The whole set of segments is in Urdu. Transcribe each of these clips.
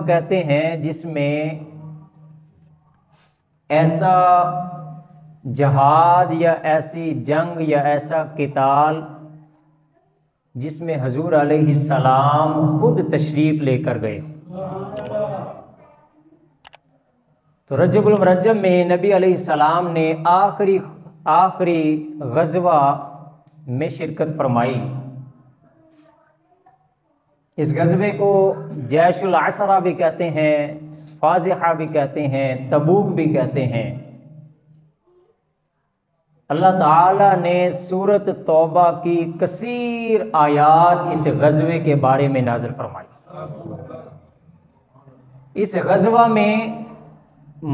کہتے ہیں جس میں ایسا جہاد یا ایسی جنگ یا ایسا قتال جس میں حضور علیہ السلام خود تشریف لے کر گئے. تو رجب المرجب میں نبی علیہ السلام نے آخری غزوہ میں شرکت فرمائی. اس غزوے کو جیش العسرہ بھی کہتے ہیں، فازحہ بھی کہتے ہیں، تبوک بھی کہتے ہیں. اللہ تعالیٰ نے سورۃ توبہ کی کثیر آیات اس غزوے کے بارے میں نازل فرمائی. اس غزوہ میں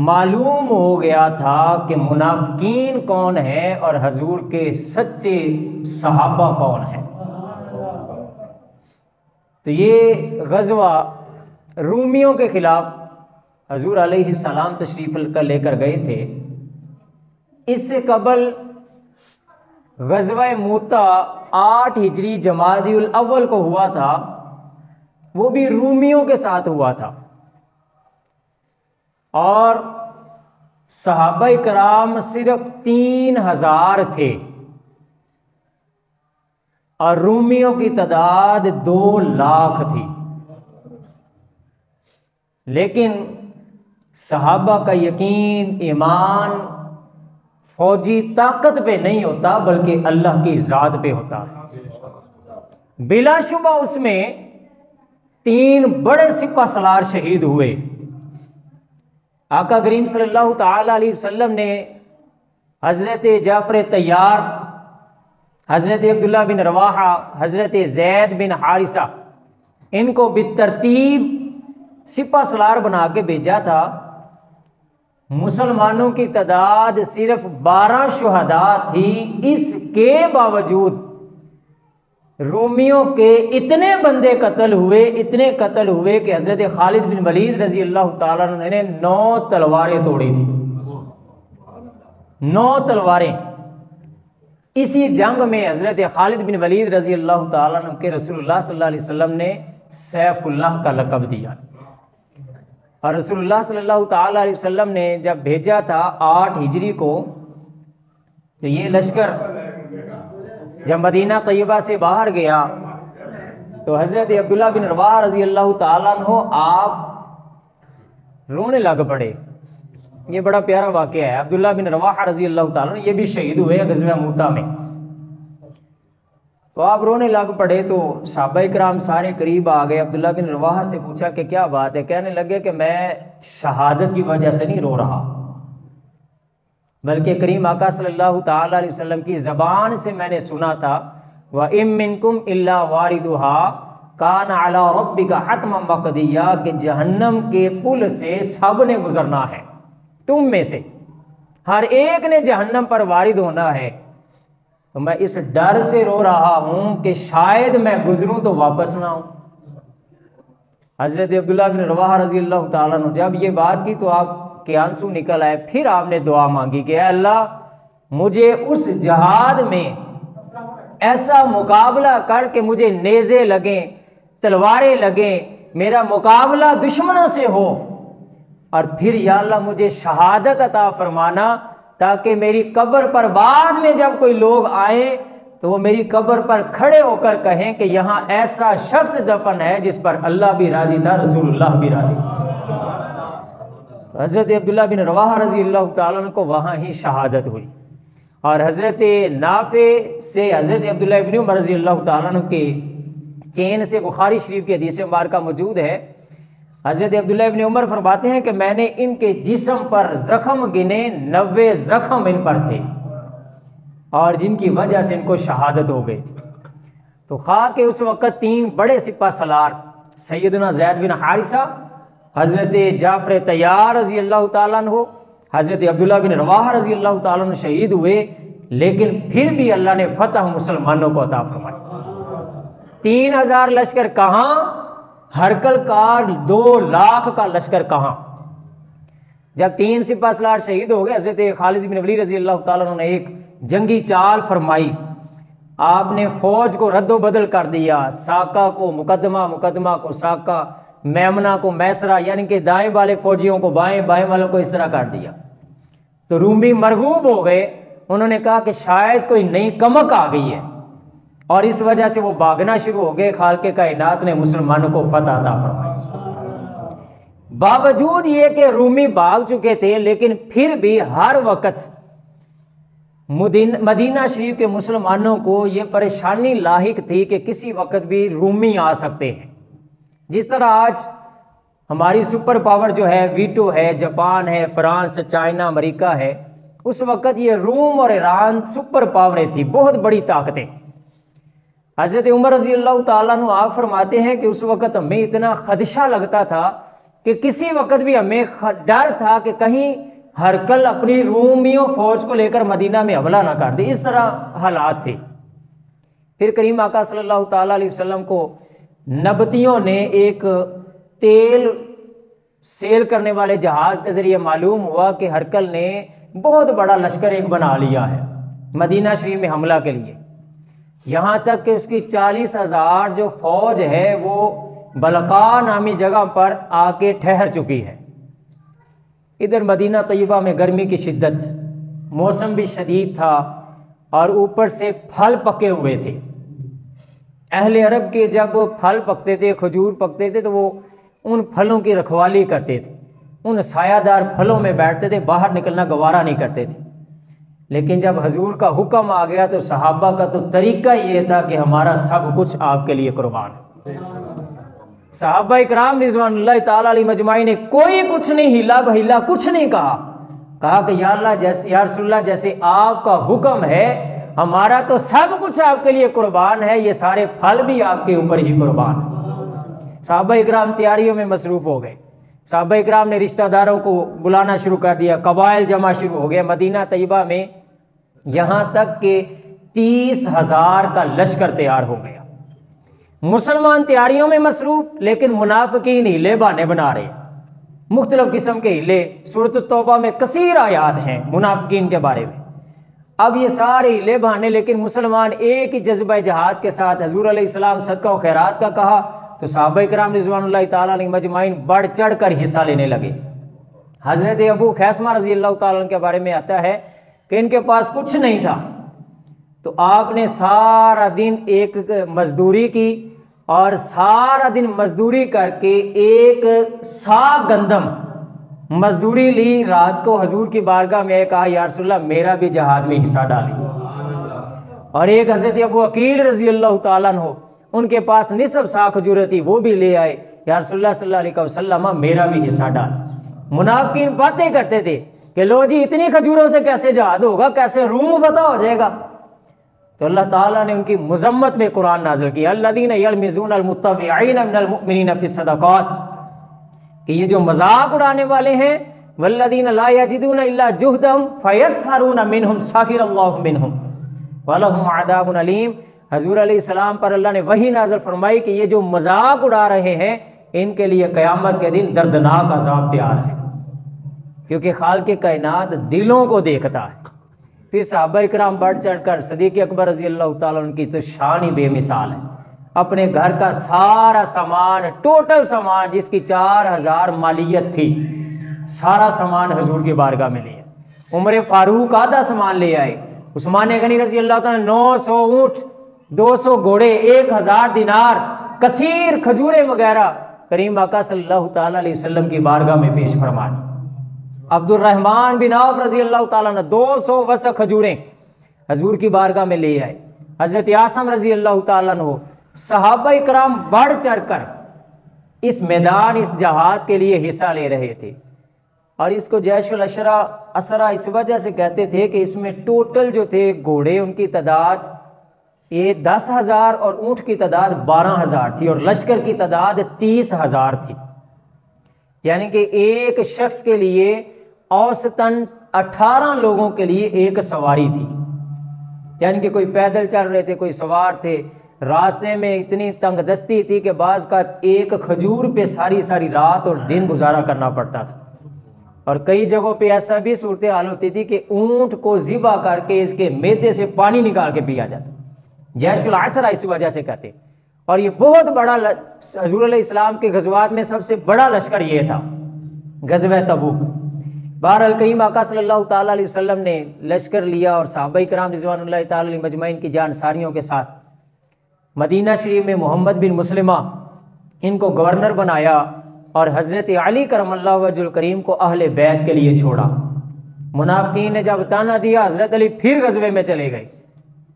معلوم ہو گیا تھا کہ منافقین کون ہیں اور حضور کے سچے صحابہ کون ہیں. تو یہ غزوہ رومیوں کے خلاف حضور علیہ السلام تشریف لے کر گئے تھے. اس سے قبل غزوہ موتا 8 ہجری جمادی الاول کو ہوا تھا، وہ بھی رومیوں کے ساتھ ہوا تھا، اور صحابہ کرام صرف 3000 تھے اور رومیوں کی تعداد 2 لاکھ تھی. لیکن صحابہ کا یقین، ایمان فوجی طاقت پہ نہیں ہوتا بلکہ اللہ کی ذات پہ ہوتا ہے. بلا شبہ اس میں 3 بڑے سپہ سالار شہید ہوئے. آقا کریم صلی اللہ تعالی علیہ وسلم نے حضرت جعفر طیار، حضرت عبداللہ بن رواحہ، حضرت زید بن حارثہ، ان کو بالترتیب سپہ سالار بنا کے بھیجا تھا. مسلمانوں کی تعداد صرف 12 شہداء تھی، اس کے باوجود رومیوں کے اتنے بندے قتل ہوئے کہ حضرت خالد بن ولید رضی اللہ تعالیٰ عنہ نے 9 تلواریں توڑی تھی. 9 تلواریں. اسی جنگ میں حضرت خالد بن ولید رضی اللہ تعالیٰ عنہ کے رسول اللہ صلی اللہ علیہ وسلم نے سیف اللہ کا لقب دیا. اور رسول اللہ صلی اللہ تعالیٰ علیہ وسلم نے جب بھیجا تھا 8 ہجری کو، تو یہ لشکر جب مدینہ طیبہ سے باہر گیا تو حضرت عبداللہ بن رواحہ رضی اللہ تعالیٰ عنہ آپ رونے لگ پڑے. یہ بڑا پیارا واقعہ ہے. عبداللہ بن رواحہ رضی اللہ تعالیٰ عنہ یہ بھی شہید ہوئے غزوہ موتا میں. تو آپ رونے لگ پڑے تو صحابہ کرام سارے قریب آ گئے. عبداللہ بن رواحہ سے پوچھا کہ کیا بات ہے؟ کہنے لگے کہ میں شہادت کی وجہ سے نہیں رو رہا، بلکہ کریم آقا صلی اللہ تعالی علیہ وسلم کی زبان سے میں نے سنا تھا وَإِن مِّنكُمْ إِلَّا وَارِدُهَا كَانَ عَلَىٰ رَبِّكَ حَتْمًا مَّقْضِيًّا، کہ جہنم کے پل سے سب نے گزرنا ہے، تم میں سے ہر ایک نے جہنم پر وارد ہونا ہے. تو میں اس ڈر سے رو رہا ہوں کہ شاید میں گزروں تو واپس نہ ہوں. حضرت عبداللہ بن رواحہ رضی اللہ تعالیٰ عنہ جب یہ بات کی تو آپ کے آنسو نکل آئے. پھر آپ نے دعا مانگی کہ اے اللہ مجھے اس جہاد میں ایسا مقابلہ کر کہ مجھے نیزے لگیں، تلواریں لگیں، میرا مقابلہ دشمنوں سے ہو، اور پھر یا اللہ مجھے شہادت عطا فرمانا تاکہ میری قبر پر بعد میں جب کوئی لوگ آئیں تو وہ میری قبر پر کھڑے ہو کر کہیں کہ یہاں ایسا شخص دفن ہے جس پر اللہ بھی راضی تھا، رسول اللہ بھی راضی تھا. تو حضرت عبداللہ بن رواحہ رضی اللہ تعالیٰ عنہ کو وہاں ہی شہادت ہوئی. اور حضرت نافع سے حضرت عبداللہ بن عمر رضی اللہ تعالیٰ عنہ کے چین سے بخاری شریف کی حدیث مبارکہ موجود ہے. حضرت عبداللہ بن عمر فرماتے ہیں کہ میں نے ان کے جسم پر زخم گنے، 90 زخم ان پر تھے اور جن کی وجہ سے ان کو شہادت ہو گئی تھی. تو خواہ کہ اس وقت 3 بڑے سپہ سالار سیدنا زید بن حارثہ، حضرت جعفر طیار رضی اللہ تعالیٰ عنہ، حضرت عبداللہ بن رواحہ رضی اللہ تعالیٰ عنہ شہید ہوئے، لیکن پھر بھی اللہ نے فتح مسلمانوں کو عطا فرمائی. 3000 لشکر کہاں، ہرکل کا 2 لاکھ کا لشکر کہاں. جب 3 سپہ سالار شہید ہو گئے، حضرت خالد بن ولید رضی اللہ تعالیٰ عنہ نے ایک جنگی چال فرمائی. آپ نے فوج کو رد و بدل کر دیا، ساکہ کو مقدمہ، مقدمہ کو ساکہ، میمنہ کو میسرہ، یعنی کہ دائیں والے فوجیوں کو بائیں، بائیں والوں کو اس طرح کر دیا۔ تو رومی مرغوب ہو گئے، انہوں نے کہا کہ شاید کوئی نئی کمک آ گئی ہے، اور اس وجہ سے وہ بھاگنا شروع ہو گئے۔ خالق کائنات نے مسلمانوں کو فتح عطا فرمائی۔ باوجود یہ کہ رومی بھاگ چکے تھے، لیکن پھر بھی ہر وقت مدینہ شریف کے مسلمانوں کو یہ پریشانی لاحق تھی کہ کسی وقت بھی رومی آ سکتے ہیں۔ جس طرح آج ہماری سپر پاور جو ہے ویٹو ہے، جاپان ہے، فرانس، چائنا، امریکہ ہے، اس وقت یہ روم اور ایران سپر پاوریں تھی، بہت بڑی طاقتیں۔ حضرت عمر رضی اللہ تعالیٰ عنہ آپ فرماتے ہیں کہ اس وقت ہمیں اتنا خدشہ لگتا تھا کہ کسی وقت بھی ہمیں ڈر تھا کہ کہیں ہرقل اپنی رومیوں فوج کو لے کر مدینہ میں حملہ نہ کر دے، اس طرح حالات تھے۔ پھر کریم آقا صلی اللہ تعالیٰ علیہ وسلم کو نبطیوں نے ایک تیل سیل کرنے والے جہاز کے ذریعے معلوم ہوا کہ ہرقل نے بہت بڑا لشکر ایک بنا لیا ہے مدینہ شریف میں حملہ کے لیے، یہاں تک کہ اس کی 40,000 جو فوج ہے وہ بلقاء نامی جگہ پر آ کے ٹھہر چکی ہے۔ ادھر مدینہ طیبہ میں گرمی کی شدت، موسم بھی شدید تھا، اور اوپر سے پھل پکے ہوئے تھے۔ اہل عرب کے جب پھل پکتے تھے، کھجور پکتے تھے، تو وہ ان پھلوں کی رکھوالی کرتے تھے، ان سایہ دار پھلوں میں بیٹھتے تھے، باہر نکلنا گوارا نہیں کرتے تھے۔ لیکن جب حضور کا حکم آ گیا تو صحابہ کا تو طریقہ یہ تھا کہ ہمارا سب کچھ آپ کے لیے قربان ہے۔ صحابہ اکرام رضوان اللہ تعالیٰ علیہ مجمعین نے کوئی کچھ نہیں ہلا بہلا، کچھ نہیں کہا کہ یا اللہ یا رسول اللہ جیسے آپ کا حکم ہے، ہمارا تو سب کچھ آپ کے لیے قربان ہے، یہ سارے پھل بھی آپ کے اوپر ہی قربان ہے۔ صحابہ اکرام تیاریوں میں مصروف ہو گئے، صحابہ اکرام نے رشتہ داروں کو بلانا شروع کر دیا، قبائل جمع شروع ہو گئے مدینہ طیبہ میں، یہاں تک کہ 30,000 کا لشکر تیار ہو گیا۔ مسلمان تیاریوں میں مصروف، لیکن منافقین ہیلے بہانے بنا رہے، مختلف قسم کے ہیلے۔ سورۃ التوبہ میں کثیر آیات ہیں منافقین کے بارے میں۔ اب یہ سارے ہیلے بہانے، لیکن مسلمان ایک ہی جذبہ جہاد کے ساتھ حضور علیہ السلام صدقہ و خیرات کا کہا تو صحابہ کرام رضوان اللہ تعالیٰ علیہ مجمعین بڑھ چڑھ کر حصہ لینے لگے۔ حضرت ابو خیثمہ رضی اللہ تعالیٰ عنہ کے بارے میں آتا ہے کہ ان کے پاس کچھ نہیں تھا، تو آپ نے سارا دن ایک مزدوری کی، اور سارا دن مزدوری کر کے 1 سا گندم مزدوری لی، رات کو حضور کی بارگاہ میں کہا یا رسول اللہ میرا بھی جہاد میں حصہ ڈالی۔ اور ایک حضرت ابو عقیل رضی اللہ تعالیٰ عنہ، ان کے پاس نصف سا کھجوریں تھی، وہ بھی لے آئے، یا رسول اللہ صلی اللہ علیہ وسلم میرا بھی حصہ ڈال۔ منافقین باتیں کرتے تھے کہ لو جی اتنی کھجوروں سے کیسے جہاد ہوگا، کیسے روم فتح ہو جائے گا؟ تو اللہ تعالیٰ نے ان کی مذمت میں قرآن نازل کیا، الذین یلمزون المتطوعین من المؤمنین فی الصدقات، کہ یہ جو مذاق اڑانے والے ہیں، والذین لا یجدون الا جہدہم فیسخرون منہم سخر اللہ منہم ولہم عذاب علیم۔ حضور علیہ السلام پر اللہ نے وحی نازل فرمائی کہ یہ جو مذاق اڑا رہے ہیں ان کے لیے قیامت کے دن دردناک عذاب تیار ہے، کیونکہ خالق کائنات دلوں کو دیکھتا ہے۔ پھر صحابہ اکرام بڑھ چڑھ کر، صدیق اکبر رضی اللہ تعالیٰ عنہ کی تو شان ہی بے مثال ہے، اپنے گھر کا سارا سامان، ٹوٹل سامان جس کی 4,000 مالیت تھی، سارا سامان حضور کی بارگاہ میں لے آئے۔ عمر فاروق آدھا سامان لے آئے، عثمان غنی رضی اللہ تعالیٰ 900 اونٹ، 200 گھوڑے، 1,000 دینار، کثیر کھجوریں وغیرہ کریم آقا صلی اللہ تعالیٰ علیہ وسلم کی بارگاہ میں پیش فرما دی۔ عبد الرحمن بن عوف رضی اللہ تعالیٰ نے 200 وسق کھجوریں حضور کی بارگاہ میں لے آئے۔ حضرت عاصم رضی اللہ تعالیٰ عنہ، صحابہ اکرام بڑھ چڑھ کر اس میدان، اس جہاد کے لیے حصہ لے رہے تھے۔ اور اس کو جیش العشرہ اسرا اس وجہ سے کہتے تھے کہ اس میں ٹوٹل جو تھے گھوڑے، ان کی تعداد 10,000 اور اونٹ کی تعداد 12,000 تھی، اور لشکر کی تعداد 30,000 تھی، یعنی کہ ایک شخص کے لیے اوسطاً 18 لوگوں کے لیے ایک سواری تھی، یعنی کہ کوئی پیدل چل رہے تھے، کوئی سوار تھے۔ راستے میں اتنی تنگ دستی تھی کہ بعض کا ایک کھجور پہ ساری رات اور دن گزارا کرنا پڑتا تھا، اور کئی جگہوں پہ ایسا بھی صورتحال ہوتی تھی کہ اونٹ کو ذبح کر کے اس کے معدے سے پانی نکال کے پیا جاتا۔ جیش العسرہ اس وجہ سے کہتے۔ اور یہ بہت بڑا حضور علیہ السلام کے غزوات میں سب سے بڑا لشکر یہ تھا، غزوہ تبوک۔ بہرحال کریم آقا صلی اللہ تعالیٰ علیہ وسلم نے لشکر لیا اور صحابہ کرام رضوان اللہ تعالیٰ علیہ مجمعین کی جان ساریوں کے ساتھ مدینہ شریف میں محمد بن مسلمہ ان کو گورنر بنایا اور حضرت علی کرم اللہ وجہ الکریم کو اہل بیت کے لیے چھوڑا۔ منافقین نے جب تانا دیا، حضرت علی پھر غزوے میں چلے گئے،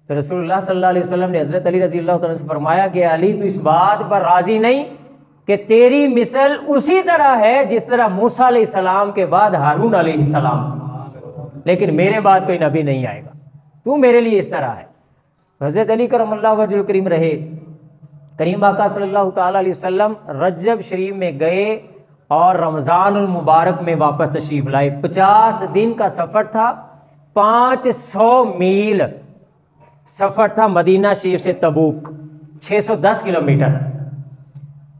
تو رسول اللہ صلی اللہ علیہ وسلم نے حضرت علی رضی اللہ تعالیٰ سے فرمایا کہ علی تو اس بات پر راضی نہیں کہ تیری مثل اسی طرح ہے جس طرح موسیٰ علیہ السلام کے بعد ہارون علیہ السلام تھی، لیکن میرے بعد کوئی نبی نہیں آئے گا، تو میرے لیے اس طرح ہے۔ حضرت علی کرم اللہ وجہ الکریم رہے۔ کریم آقا صلی اللہ تعالیٰ علیہ وسلم رجب شریف میں گئے اور رمضان المبارک میں واپس تشریف لائے۔ 50 دن کا سفر تھا، 500 میل سفر تھا مدینہ شریف سے تبوک، 610 کلومیٹر،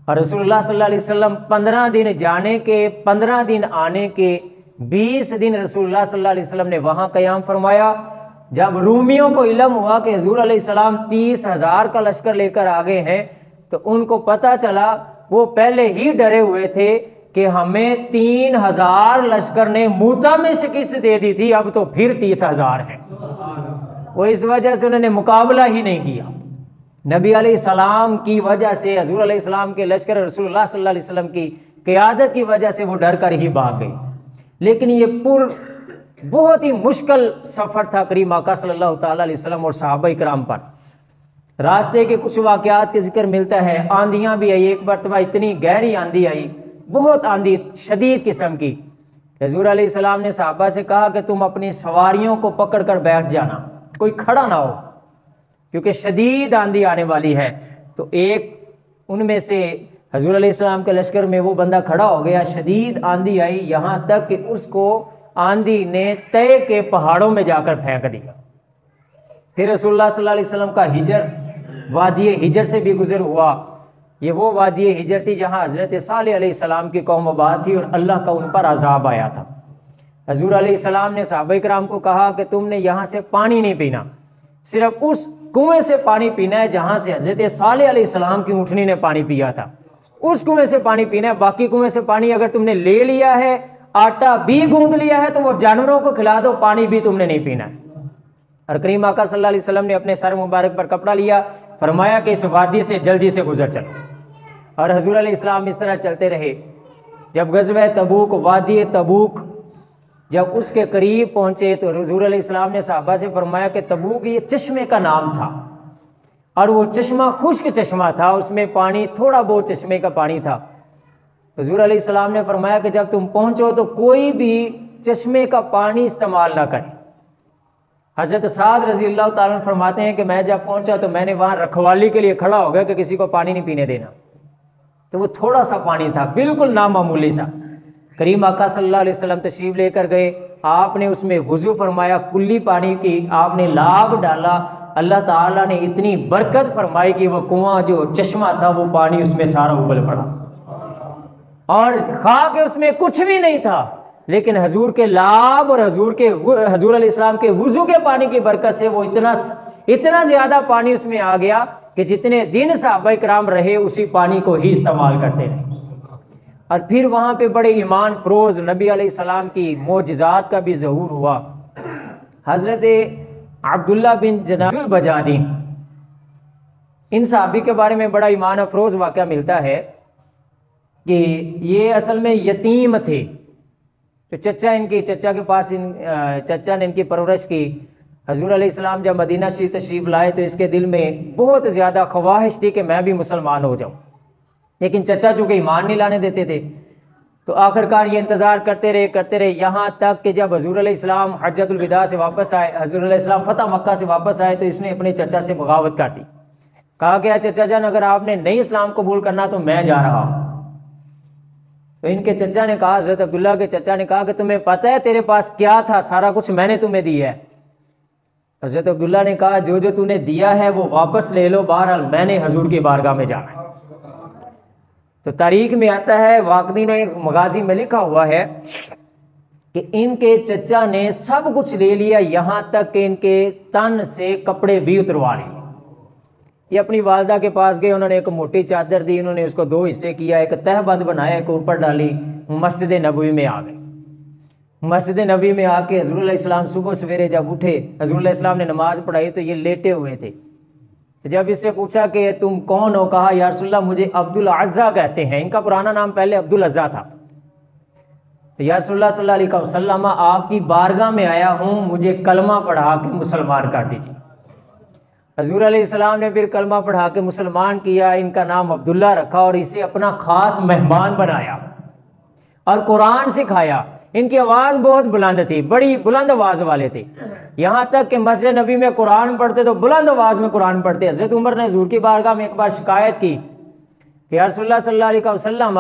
اور رسول اللہ صلی اللہ علیہ وسلم 15 دن جانے کے 15 دن آنے کے 20 دن رسول اللہ صلی اللہ علیہ وسلم نے وہاں قیام فرمایا۔ جب رومیوں کو علم ہوا کہ حضور علیہ السلام 30,000 کا لشکر لے کر آگے ہیں تو ان کو پتہ چلا، وہ پہلے ہی ڈرے ہوئے تھے کہ ہمیں 3,000 لشکر نے موتا میں شکست دے دی تھی، اب تو پھر 30,000 ہیں، وہ اس وجہ سے انہوں نے مقابلہ ہی نہیں کیا۔ نبی علیہ السلام کی وجہ سے، حضور علیہ السلام کے لشکر رسول اللہ صلی اللہ علیہ وسلم کی قیادت کی وجہ سے وہ ڈر کر ہی بھاگ گئے۔ لیکن یہ بہت ہی مشکل سفر تھا کریم آقا صلی اللہ تعالیٰ علیہ وسلم اور صحابہ کرام پر۔ راستے کے کچھ واقعات کے ذکر ملتا ہے، آندھیاں بھی آئی، ایک مرتبہ اتنی گہری آندھی آئی، بہت آندھی شدید قسم کی۔ حضور علیہ السلام نے صحابہ سے کہا کہ تم اپنی سواریوں کو پکڑ کر بیٹھ جانا، کوئی کھڑا نہ ہو، کیونکہ شدید آندھی آنے والی ہے۔ تو ایک ان میں سے حضور علیہ السلام کے لشکر میں وہ بندہ کھڑا ہو گیا، شدید آندھی آئی، یہاں تک کہ اس کو آندھی نے طے کے پہاڑوں میں جا کر پھینک دیا۔ پھر رسول اللہ صلی اللہ علیہ وسلم کا ہجر، وادی ہجر سے بھی گزر ہوا۔ یہ وہ وادی ہجر تھی جہاں حضرت صالح علیہ السلام کی قوم آباد تھی اور اللہ کا ان پر عذاب آیا تھا۔ حضور علیہ السلام نے صحابہ کرام کو کہا کہ تم نے یہاں سے پانی نہیں پینا، صرف اس کنویں سے پانی پینا ہے جہاں سے حضرت صالح علیہ السلام کی اونٹنی نے پانی پیا تھا، اس کنویں سے پانی پینا ہے۔ باقی کنویں سے پانی اگر تم نے لے لیا ہے، آٹا بھی گوندھ لیا ہے، تو وہ جانوروں کو کھلا دو، پانی بھی تم نے نہیں پینا ہے۔ اور کریم آقا صلی اللہ علیہ وسلم نے اپنے سر مبارک پر کپڑا لیا، فرمایا کہ اس وادی سے جلدی سے گزر چلو، اور حضور علیہ السلام اس طرح چلتے رہے۔ جب غزوہ تبوک، وادی تبوک جب اس کے قریب پہنچے تو حضور علیہ السلام نے صحابہ سے فرمایا کہ تبوک یہ چشمے کا نام تھا، اور وہ چشمہ خشک چشمہ تھا، اس میں پانی تھوڑا بہت چشمے کا پانی تھا۔ حضور علیہ السلام نے فرمایا کہ جب تم پہنچو تو کوئی بھی چشمے کا پانی استعمال نہ کرے۔ حضرت سعد رضی اللہ تعالیٰ عنہ فرماتے ہیں کہ میں جب پہنچا تو میں نے وہاں رکھوالی کے لیے کھڑا ہو گیا کہ کسی کو پانی نہیں پینے دینا، تو وہ تھوڑا سا پانی تھا، بالکل نامعمولی سا۔ کریم آقا صلی اللہ علیہ وسلم تشریف لے کر گئے، آپ نے اس میں وضو فرمایا، کلی پانی کی آپ نے لاب ڈالا، اللہ تعالیٰ نے اتنی برکت فرمائی کہ وہ کنواں جو چشمہ تھا وہ پانی اس میں سارا ابل پڑا، اور خاک اس میں کچھ بھی نہیں تھا، لیکن حضور کے لاب اور حضور علیہ السلام کے وضو کے پانی کی برکت سے وہ اتنا زیادہ پانی اس میں آ گیا کہ جتنے دن صحابہ کرام رہے اسی پانی کو ہی استعمال کرتے رہے۔ اور پھر وہاں پہ بڑے ایمان فروز نبی علیہ السلام کی معجزات کا بھی ظہور ہوا۔ حضرت عبداللہ بن جناح البجادی، ان صحابی کے بارے میں بڑا ایمان افروز واقعہ ملتا ہے کہ یہ اصل میں یتیم تھے، تو چچا کے پاس چچا نے ان کی پرورش کی۔ حضور علیہ السلام جب مدینہ شریف تشریف لائے تو اس کے دل میں بہت زیادہ خواہش تھی کہ میں بھی مسلمان ہو جاؤں، لیکن چچا چونکہ ایمان نہیں لانے دیتے تھے، تو آخرکار یہ انتظار کرتے رہے یہاں تک کہ جب حضور علیہ السلام حجۃ الوداع سے واپس آئے، حضور علیہ السلام فتح مکہ سے واپس آئے، تو اس نے اپنے چچا سے بغاوت کر دی، کہا کہ چچا جان اگر آپ نے نہیں اسلام قبول کرنا تو میں جا رہا ہوں۔ تو ان کے چچا نے کہا، حضرت عبداللہ کے چچا نے کہا کہ تمہیں پتہ ہے تیرے پاس کیا تھا؟ سارا کچھ میں نے تمہیں دیا ہے۔ حضرت عبداللہ نے کہا جو تو نے دیا ہے وہ واپس لے لو، بہرحال میں نے حضور کی بارگاہ میں جانا ہے۔ تو تاریخ میں آتا ہے، واقعی نے مغازی میں لکھا ہوا ہے کہ ان کے چچا نے سب کچھ لے لیا، یہاں تک کہ ان کے تن سے کپڑے بھی اتروا لیے، یہ اپنی والدہ کے پاس گئے، انہوں نے ایک موٹی چادر دی، انہوں نے اس کو 2 حصے کیا، ایک تہہ بند بنایا، ایک اوپر ڈالی، مسجد نبوی میں آ گئے۔ مسجد نبوی میں آ کے حضور علیہ السلام صبح سویرے جب اٹھے، حضور علیہ السلام نے نماز پڑھائی تو یہ لیٹے ہوئے تھے۔ جب اس سے پوچھا کہ تم کون ہو، کہا یا رسول اللہ مجھے عبد العزیٰ کہتے ہیں، ان کا پرانا نام پہلے عبد العزیٰ تھا۔ تو یا رسول اللہ صلی اللہ علیہ وسلم آپ کی بارگاہ میں آیا ہوں، مجھے کلمہ پڑھا کے مسلمان کر دیجیے۔ حضور علیہ السلام نے پھر کلمہ پڑھا کے مسلمان کیا، ان کا نام عبداللہ رکھا اور اسے اپنا خاص مہمان بنایا اور قرآن سکھایا۔ ان کی آواز بہت بلند تھی، بڑی بلند آواز والے تھے، یہاں تک کہ مسجد نبی میں قرآن پڑھتے تو بلند آواز میں قرآن پڑھتے۔ حضرت عمر نے حضور کی بارگاہ میں ایک بار شکایت کی کہ یا رسول اللہ صلی اللہ علیہ وسلم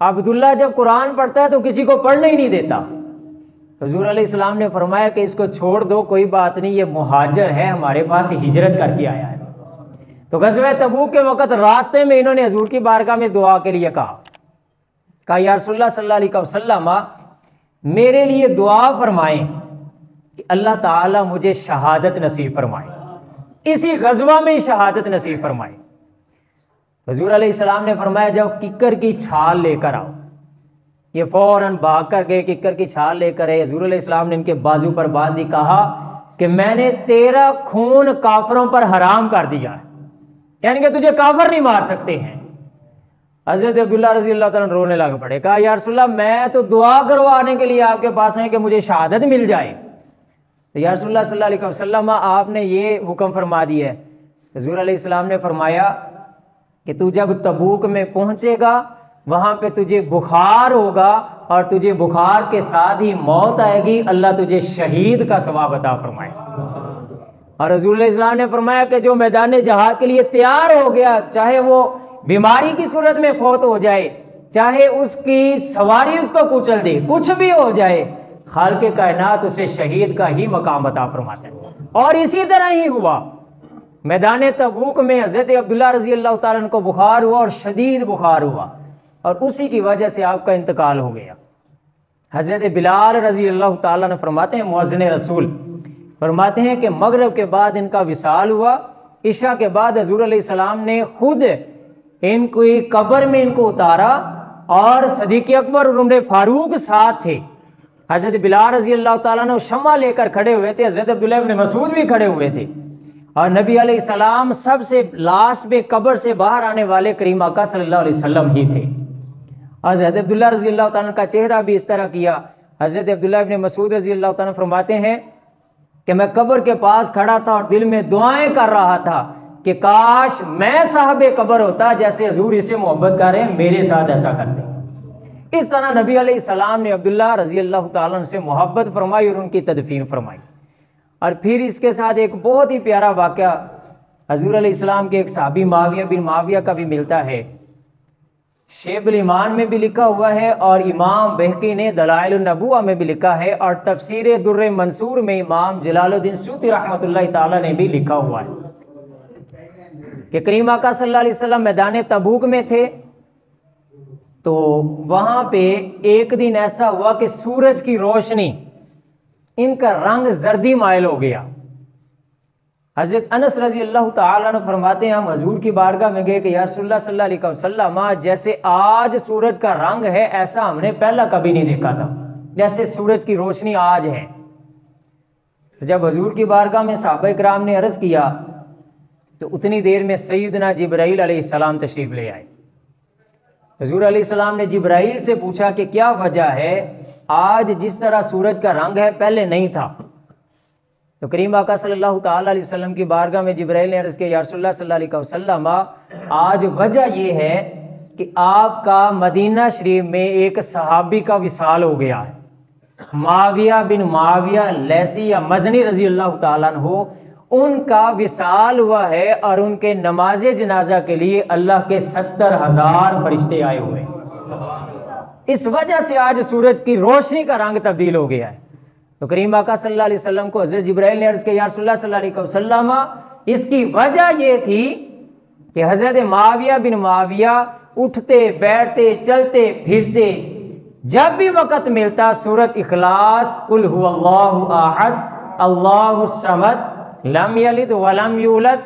عبداللہ جب قرآن پڑھتا ہے تو کسی کو پڑھنے ہی نہیں دیتا۔ حضور علیہ السلام نے فرمایا کہ اس کو چھوڑ دو، کوئی بات نہیں، یہ مہاجر ہے، ہمارے پاس ہجرت کر کے آیا ہے۔ تو غزوہ تبوک کے وقت راستے میں انہوں نے حضور کی بارگاہ میں دعا کے لیے کہا یا رسول اللہ صلی اللہ علیہ وسلم میرے لیے دعا فرمائیں کہ اللہ تعالیٰ مجھے شہادت نصیب فرمائے، اسی غزوہ میں شہادت نصیب فرمائے۔ حضور علیہ السلام نے فرمایا جاؤ ککر کی چھال لے کر آؤ۔ یہ فوراً بھاگ کر گئے، ککر کی چھال لے کر آئے۔ حضور علیہ السلام نے ان کے بازو پر باندھی، کہا کہ میں نے تیرا خون کافروں پر حرام کر دیا ہے، یعنی کہ تجھے کافر نہیں مار سکتے ہیں۔ حضرت عبداللہ رضی اللہ تعالیٰ رونے لگ پڑے، کہا یا رسول اللہ میں تو دعا کروانے کے لیے آپ کے پاس آئے کہ مجھے شہادت مل جائے۔ تو یا رسول اللہ صلی اللہ علیہ وسلم آپ نے یہ حکم فرما دیا ہے۔ حضور علیہ السلام نے فرمایا کہ تو جب تبوک میں پہنچے گا وہاں پہ تجھے بخار ہوگا اور تجھے بخار کے ساتھ ہی موت آئے گی، اللہ تجھے شہید کا ثواب عطا فرمائے۔ اور حضور علیہ السلام نے فرمایا کہ جو میدان جہاد کے لیے تیار ہو گیا، چاہے وہ بیماری کی صورت میں فوت ہو جائے، چاہے اس کی سواری اس کو کچل دے، کچھ بھی ہو جائے، خالق کائنات اسے شہید کا ہی مقام عطا فرماتا ہے۔ اور اسی طرح ہی ہوا، میدان تبوک میں حضرت عبداللہ رضی اللہ تعالیٰ عنہ کو بخار ہوا اور شدید بخار ہوا، اور اسی کی وجہ سے آپ کا انتقال ہو گیا۔ حضرت بلال رضی اللہ تعالیٰ نے فرماتے ہیں، مؤذن رسول فرماتے ہیں کہ مغرب کے بعد ان کا وصال ہوا، عشاء کے بعد حضور علیہ السلام نے خود ان کو قبر میں ان کو اتارا، اور صدیق اکبر اور عمر فاروق ساتھ تھے۔ حضرت بلال رضی اللہ تعالیٰ نے شمع لے کر کھڑے ہوئے تھے، حضرت عبداللہ ابن مسعود بھی کھڑے ہوئے تھے، اور نبی علیہ السلام سب سے لاسٹ میں قبر سے باہر آنے والے کریم آقا صلی اللہ علیہ وسلم ہی تھے۔ حضرت عبداللہ رضی اللہ تعالیٰ کا چہرہ بھی اس طرح کیا۔ حضرت عبداللہ ابن مسعود رضی اللہ تعالیٰ فرماتے ہیں کہ میں قبر کے پاس کھڑا تھا اور دل میں دعائیں کر رہا تھا کہ کاش میں صاحب قبر ہوتا، جیسے حضور اس سے محبت کر رہے ہیں میرے ساتھ ایسا کرتے۔ اس طرح نبی علیہ السلام نے عبداللہ رضی اللہ تعالیٰ سے محبت فرمائی اور ان کی تدفین فرمائی۔ اور پھر اس کے ساتھ ایک بہت ہی پیارا واقعہ حضور علیہ السلام کے ایک صحابی معاویہ بن معاویہ کا بھی ملتا ہے، شیب الایمان میں بھی لکھا ہوا ہے، اور امام بہقی نے دلائل النبوہ میں بھی لکھا ہے، اور تفسیر در منصور میں امام جلال الدین سیوطی رحمۃ اللہ تعالیٰ نے بھی لکھا ہوا ہے کہ کریم آقا صلی اللہ علیہ وسلم میدان تبوک میں تھے، تو وہاں پہ ایک دن ایسا ہوا کہ سورج کی روشنی ان کا رنگ زردی مائل ہو گیا۔ حضرت انس رضی اللہ تعالیٰ عنہ فرماتے ہیں ہم حضور کی بارگاہ میں گئے کہ یا رسول اللہ صلی اللہ علیہ وسلم جیسے آج سورج کا رنگ ہے ایسا ہم نے پہلا کبھی نہیں دیکھا تھا، جیسے سورج کی روشنی آج ہے۔ جب حضور کی بارگاہ میں صحابہ کرام نے عرض کیا تو اتنی دیر میں سیدنا جبرائیل علیہ السلام تشریف لے آئے۔ حضور علیہ السلام نے جبرائیل سے پوچھا کہ کیا وجہ ہے، آج جس طرح سورج کا رنگ ہے پہلے نہیں تھا۔ تو کریم آقا صلی اللہ تعالیٰ علیہ وسلم کی بارگاہ میں جبرائیل نے عرض کیا یا رسول اللہ صلی اللہ علیہ وسلم آج وجہ یہ ہے کہ آپ کا مدینہ شریف میں ایک صحابی کا وصال ہو گیا ہے، معاویہ بن معاویہ لیثی یا مزنی رضی اللہ تعالیٰ عنہ، ان کا وصال ہوا ہے، اور ان کے نماز جنازہ کے لیے اللہ کے 70,000 فرشتے آئے ہوئے ہیں۔ اس وجہ سے آج سورج کی روشنی کا رنگ تبدیل ہو گیا ہے۔ تو کریم آقا صلی اللہ علیہ وسلم کو حضرت جبرائیل نے عرض کیا یا رسول اللہ صلی اللہ علیہ وسلم اس کی وجہ یہ تھی کہ حضرت معاویہ بن معاویہ اٹھتے بیٹھتے چلتے پھرتے جب بھی وقت ملتا سورۃ اخلاص قل هو اللہ احد اللہ الصمد لم یلد ولم یولد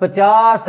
50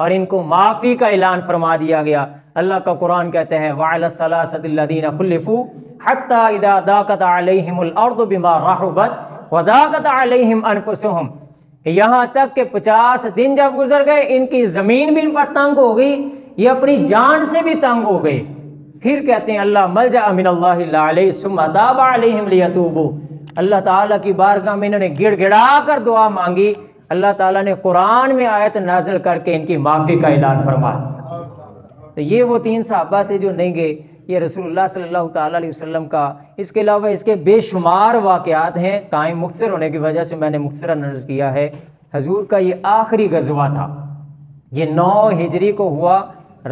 اور ان کو معافی کا اعلان فرما دیا گیا۔ اللہ کا قرآن کہتے ہیں وَعَلَى الثَّلَاثَةِ الَّذِينَ خُلِّفُوا حَتَّى إِذَا ضَاقَتْ عَلَيْهِمُ الْأَرْضُ بِمَا رَحُبَتْ وَضَاقَتْ عَلَيْهِمْ أَنفُسُهُمْ کہ یہاں تک کہ 50 دن جب گزر گئے ان کی زمین بھی ان پر تنگ ہو گئی، یہ اپنی جان سے بھی تنگ ہو گئے۔ پھر کہتے ہیں اللہ ملجأ من اللہ الا علیہ ثم تاب علیہم لیتوبوا، اللہ تعالیٰ کی بارگاہ میں انہوں نے گڑ گڑا کر دعا مانگی، اللہ تعالیٰ نے قرآن میں آیت نازل کر کے ان کی معافی کا اعلان فرمایا۔ تو یہ وہ 3 صحابہ تھے جو نہیں گئے، یہ رسول اللہ صلی اللہ تعالیٰ علیہ وسلم کا، اس کے علاوہ اس کے بے شمار واقعات ہیں، ٹائم مختصر ہونے کی وجہ سے میں نے مختصراً عرض کیا ہے۔ حضور کا یہ آخری غزوہ تھا، یہ 9 ہجری کو ہوا،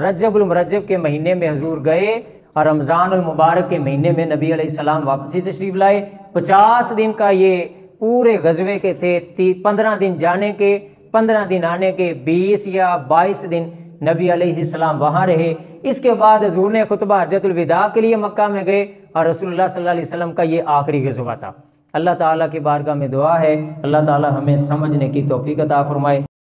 رجب المرجب کے مہینے میں حضور گئے اور رمضان المبارک کے مہینے میں نبی علیہ السلام واپسی تشریف لائے۔ 50 دن کا یہ پورے غزوے کے تھے، 15 دن جانے کے، 15 دن آنے کے، 20 یا 22 دن نبی علیہ السلام وہاں رہے۔ اس کے بعد حضور نے خطبہ حجۃ الوداع کے لیے مکہ میں گئے اور رسول اللہ صلی اللہ علیہ وسلم کا یہ آخری غزوہ تھا۔ اللہ تعالیٰ کی بارگاہ میں دعا ہے اللہ تعالیٰ ہمیں سمجھنے کی توفیق عطا فرمائے۔